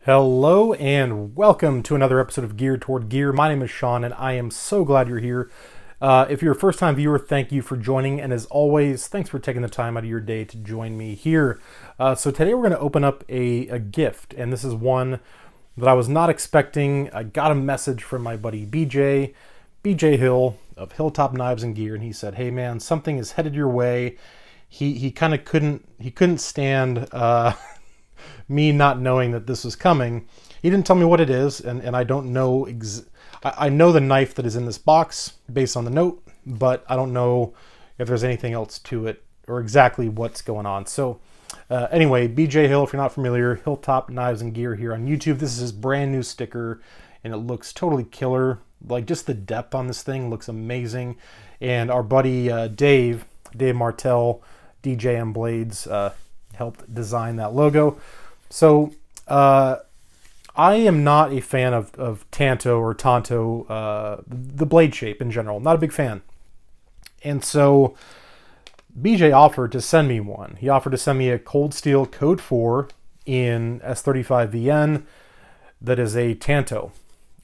Hello and welcome to another episode of Geared Toward Gear. My name is Sean and I am so glad you're here. If you're a first-time viewer, thank you for joining, and as always, thanks for taking the time out of your day to join me here. So today we're going to open up a gift, and this is one that I was not expecting. I got a message from my buddy BJ Hill of Hilltop Knives and Gear, and he said, "Hey man, something is headed your way." He kind of couldn't stand me not knowing that this was coming. He didn't tell me what it is, and I don't know. I know the knife that is in this box based on the note, but I don't know if there's anything else to it or exactly what's going on. So anyway, BJ Hill, if you're not familiar, Hilltop Knives and Gear here on YouTube. This is his brand new sticker, and it looks totally killer. Like, just the depth on this thing looks amazing. And our buddy Dave Martel, DJM Blades, helped design that logo. So I am not a fan of Tanto or Tonto, the blade shape in general. Not a big fan. And so BJ offered to send me one. He offered to send me a Cold Steel Code 4 in S35VN that is a Tanto.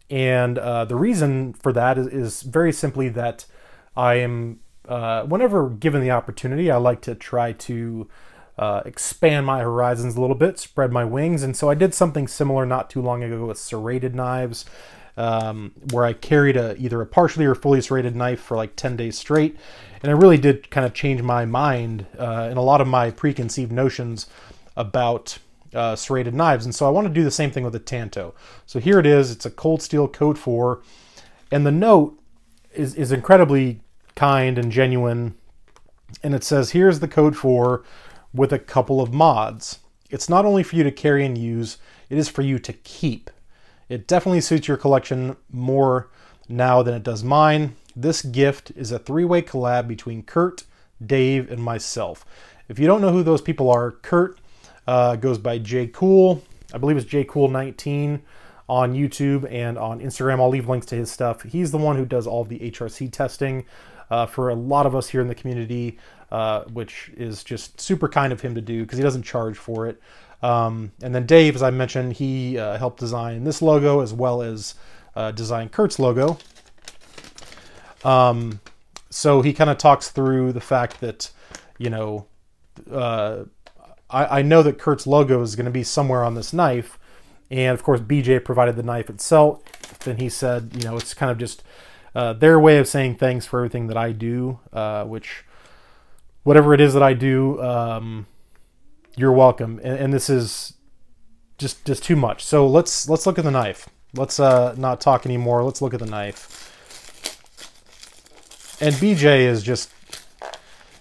And the reason for that is very simply that I am, whenever given the opportunity, I like to try to expand my horizons a little bit, spread my wings. And so I did something similar not too long ago with serrated knives, where I carried either a partially or fully serrated knife for like 10 days straight. And it really did kind of change my mind in a lot of my preconceived notions about serrated knives. And so I want to do the same thing with a Tanto. So here it is. It's a Cold Steel Code 4. And the note is incredibly kind and genuine. And it says, "Here's the Code 4 with a couple of mods. It's not only for you to carry and use, it is for you to keep. It definitely suits your collection more now than it does mine. This gift is a three-way collab between Kurt, Dave, and myself." If you don't know who those people are, Kurt goes by J Cool. I believe it's J Cool 19 on YouTube and on Instagram. I'll leave links to his stuff. He's the one who does all of the HRC testing for a lot of us here in the community, which is just super kind of him to do because he doesn't charge for it. And then Dave, as I mentioned, he helped design this logo as well as design Kurt's logo. So he kind of talks through the fact that, you know, I know that Kurt's logo is going to be somewhere on this knife. And of course, BJ provided the knife itself. And he said, you know, it's kind of just their way of saying thanks for everything that I do, which, whatever it is that I do, you're welcome. And this is just too much. So let's look at the knife. Let's not talk anymore. Let's look at the knife. And BJ is just,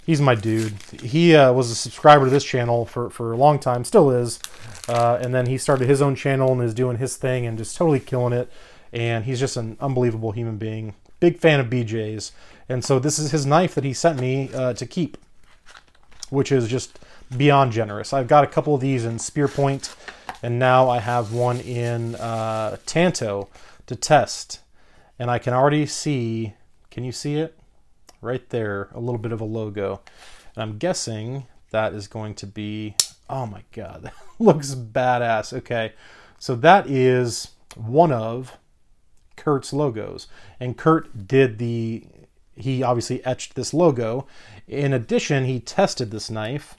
he's my dude. He was a subscriber to this channel for a long time, still is. And then he started his own channel and is doing his thing and just totally killing it. And he's just an unbelievable human being. Big fan of BJ's. And so this is his knife that he sent me to keep, which is just beyond generous. I've got a couple of these in Spear Point, and now I have one in Tanto to test. And I can already see, can you see it? Right there, a little bit of a logo. And I'm guessing that is going to be, oh my God, that looks badass. Okay, so that is one of Kurt's logos. And Kurt did he obviously etched this logo. In addition, he tested this knife.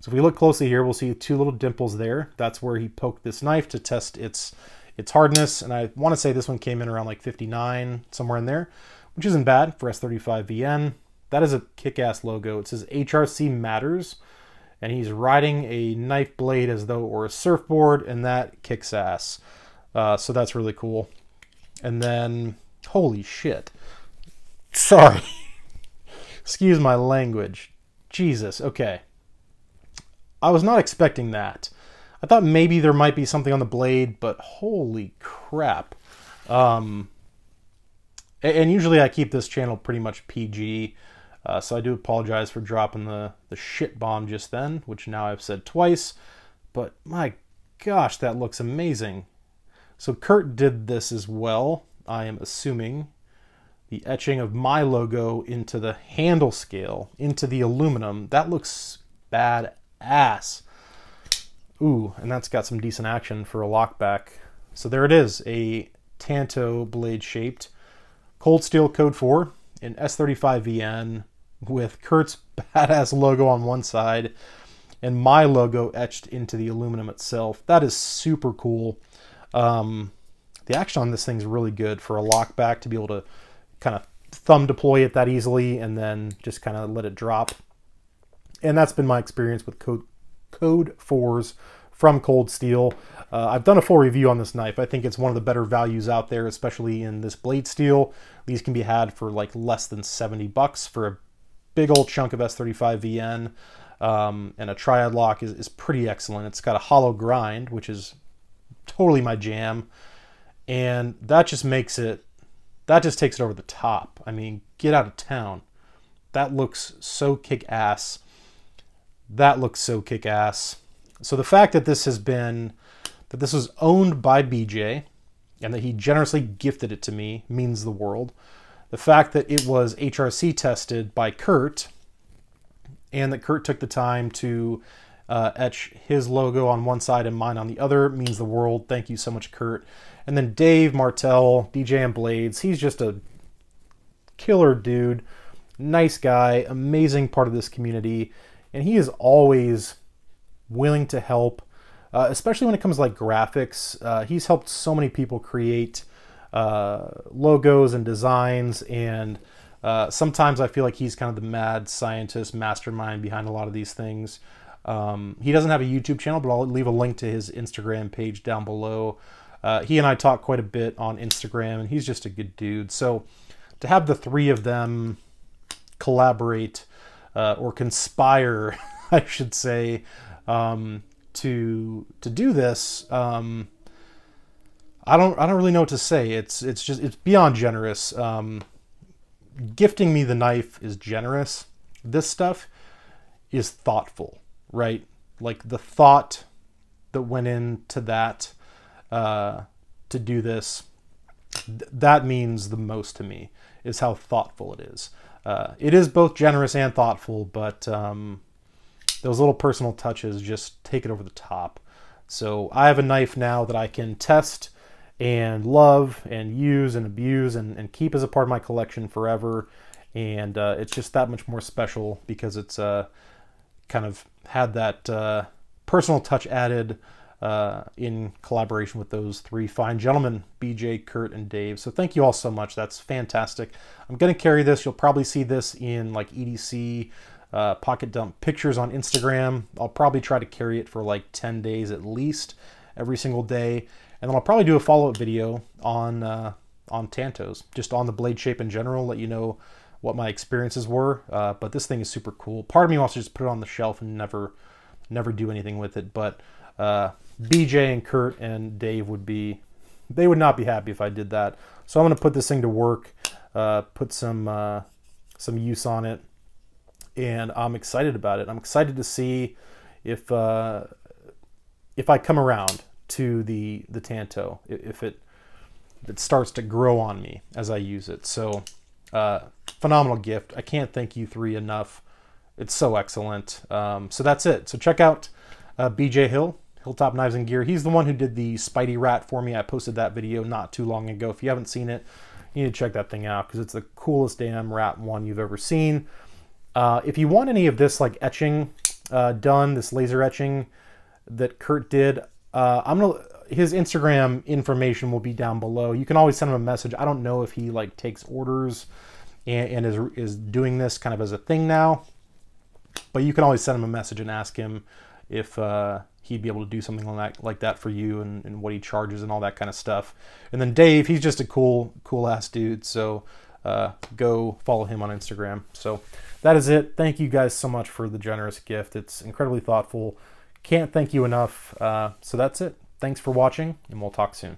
So if we look closely here, we'll see two little dimples there. That's where he poked this knife to test its hardness. And I want to say this one came in around like 59, somewhere in there, which isn't bad for S35VN. That is a kick-ass logo. It says HRC Matters, and he's riding a knife blade as though it were a surfboard, and that kicks ass. So that's really cool. And then, holy shit. Sorry. Excuse my language. Jesus, okay. I was not expecting that. I thought maybe there might be something on the blade, but holy crap. And usually I keep this channel pretty much PG, so I do apologize for dropping the shit bomb just then, which now I've said twice, but my gosh, that looks amazing. So Kurt did this as well, I am assuming. The etching of my logo into the handle scale, into the aluminum. That looks badass. Ooh, and that's got some decent action for a lockback. So there it is, a Tanto blade shaped cold steel Code 4 in S35VN with Kurt's badass logo on one side and my logo etched into the aluminum itself. That is super cool. The action on this thing's really good for a lockback, to be able to kind of thumb deploy it that easily and then just kind of let it drop. And that's been my experience with Code 4s from Cold Steel. I've done a full review on this knife. I think it's one of the better values out there, especially in this blade steel. These can be had for like less than 70 bucks for a big old chunk of S35VN. And a triad lock is pretty excellent. It's got a hollow grind, which is totally my jam. And that just makes it, that just takes it over the top. I mean, get out of town. That looks so kick-ass. That looks so kick-ass. So the fact that this was owned by BJ and that he generously gifted it to me means the world. The fact that it was HRC tested by Kurt and that Kurt took the time to etch his logo on one side and mine on the other means the world. Thank you so much, Kurt. And then Dave Martel, DJ and Blades, he's just a killer dude, nice guy, amazing part of this community, and he is always willing to help, especially when it comes to like graphics. He's helped so many people create logos and designs, and sometimes I feel like he's kind of the mad scientist mastermind behind a lot of these things. He doesn't have a YouTube channel, but I'll leave a link to his Instagram page down below. He and I talk quite a bit on Instagram, and he's just a good dude. So to have the three of them collaborate or conspire, I should say, to do this, I don't really know what to say. It's beyond generous. Gifting me the knife is generous. This stuff is thoughtful, right? Like the thought that went into that to do this, that means the most to me, is how thoughtful it is. It is both generous and thoughtful, but those little personal touches just take it over the top. So I have a knife now that I can test and love and use and abuse and keep as a part of my collection forever. And it's just that much more special because it's kind of had that personal touch added in collaboration with those three fine gentlemen, BJ, Kurt, and Dave. So thank you all so much. That's fantastic. I'm going to carry this. You'll probably see this in like EDC pocket dump pictures on Instagram. I'll probably try to carry it for like 10 days at least, every single day. And then I'll probably do a follow-up video on Tantos, just on the blade shape in general, let you know what my experiences were. But this thing is super cool. Part of me wants to just put it on the shelf and never do anything with it. But BJ and Kurt and Dave they would not be happy if I did that. So I'm going to put this thing to work, put some use on it, and I'm excited about it. I'm excited to see if I come around to the Tanto, if it starts to grow on me as I use it. So phenomenal gift. I can't thank you three enough. It's so excellent. So that's it. So check out BJ Hilltop Knives and Gear. He's the one who did the Spidey Rat for me. I posted that video not too long ago. If you haven't seen it, you need to check that thing out because it's the coolest damn rat one you've ever seen. If you want any of this like etching done, this laser etching that Kurt did, his Instagram information will be down below. You can always send him a message. I don't know if he like takes orders and is doing this kind of as a thing now, but you can always send him a message and ask him if he'd be able to do something like that for you and what he charges and all that kind of stuff. And then Dave, he's just a cool ass dude. So go follow him on Instagram. So that is it. Thank you guys so much for the generous gift. It's incredibly thoughtful. Can't thank you enough. So that's it. Thanks for watching, and we'll talk soon.